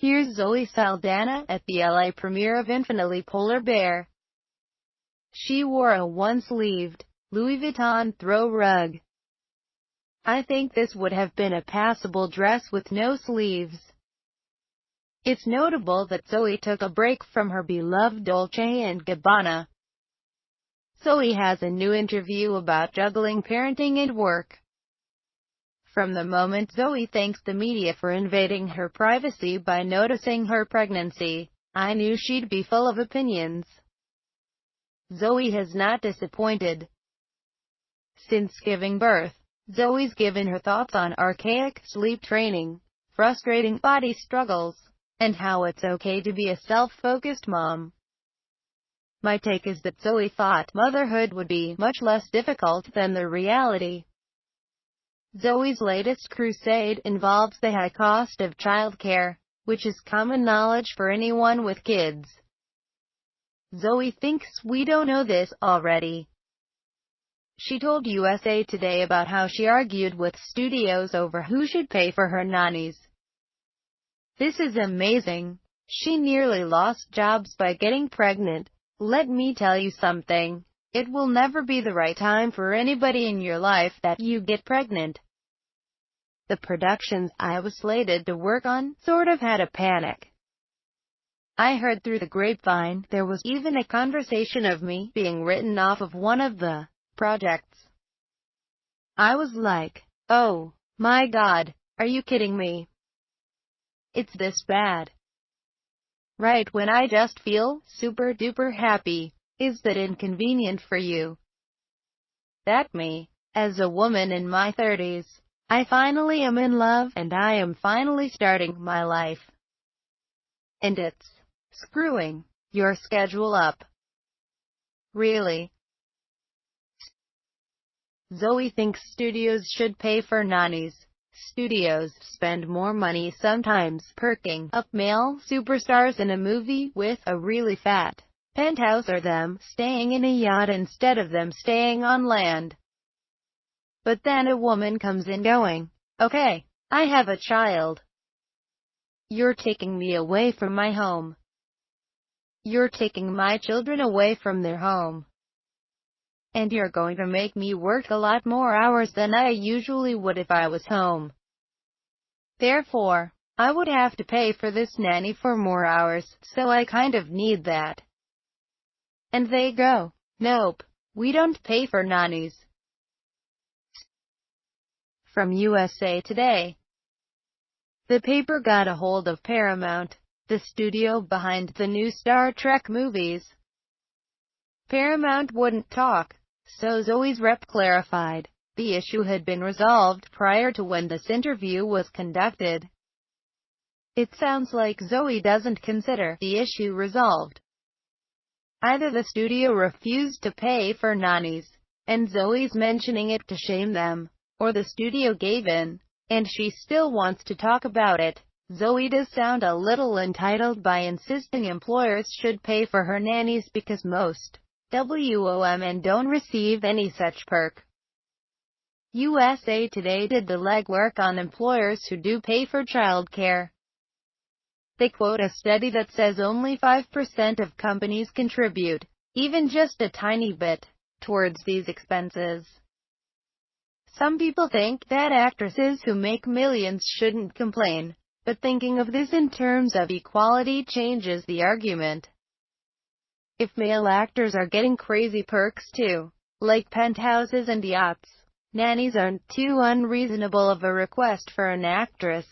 Here's Zoe Saldana at the LA premiere of Infinitely Polar Bear. She wore a one-sleeved, Louis Vuitton throw rug. I think this would have been a passable dress with no sleeves. It's notable that Zoe took a break from her beloved Dolce & Gabbana. Zoe has a new interview about juggling parenting and work. From the moment Zoe thanks the media for invading her privacy by noticing her pregnancy, I knew she'd be full of opinions. Zoe has not disappointed. Since giving birth, Zoe's given her thoughts on archaic sleep training, frustrating body struggles, and how it's okay to be a self-focused mom. My take is that Zoe thought motherhood would be much less difficult than the reality. Zoe's latest crusade involves the high cost of childcare, which is common knowledge for anyone with kids. Zoe thinks we don't know this already. She told USA Today about how she argued with studios over who should pay for her nannies. This is amazing. She nearly lost jobs by getting pregnant. Let me tell you something. It will never be the right time for anybody in your life that you get pregnant. The productions I was slated to work on sort of had a panic. I heard through the grapevine there was even a conversation of me being written off of one of the projects. I was like, oh my God, are you kidding me? It's this bad. Right when I just feel super duper happy. Is that inconvenient for you? That me, as a woman in my 30s, I finally am in love and I am finally starting my life. And it's screwing your schedule up. Really? Zoe thinks studios should pay for nannies. Studios spend more money sometimes perking up male superstars in a movie with a really fat penthouse or them staying in a yacht instead of them staying on land. But then a woman comes in going, okay, I have a child. You're taking me away from my home. You're taking my children away from their home. And you're going to make me work a lot more hours than I usually would if I was home. Therefore, I would have to pay for this nanny for more hours, so I kind of need that. And they go, nope, we don't pay for nannies. From USA Today. The paper got a hold of Paramount, the studio behind the new Star Trek movies. Paramount wouldn't talk, so Zoe's rep clarified the issue had been resolved prior to when this interview was conducted. It sounds like Zoe doesn't consider the issue resolved. Either the studio refused to pay for nannies, and Zoe's mentioning it to shame them, or the studio gave in, and she still wants to talk about it. Zoe does sound a little entitled by insisting employers should pay for her nannies because most women don't receive any such perk. USA Today did the legwork on employers who do pay for childcare. They quote a study that says only 5% of companies contribute, even just a tiny bit, towards these expenses. Some people think that actresses who make millions shouldn't complain, but thinking of this in terms of equality changes the argument. If male actors are getting crazy perks too, like penthouses and yachts, nannies aren't too unreasonable of a request for an actress.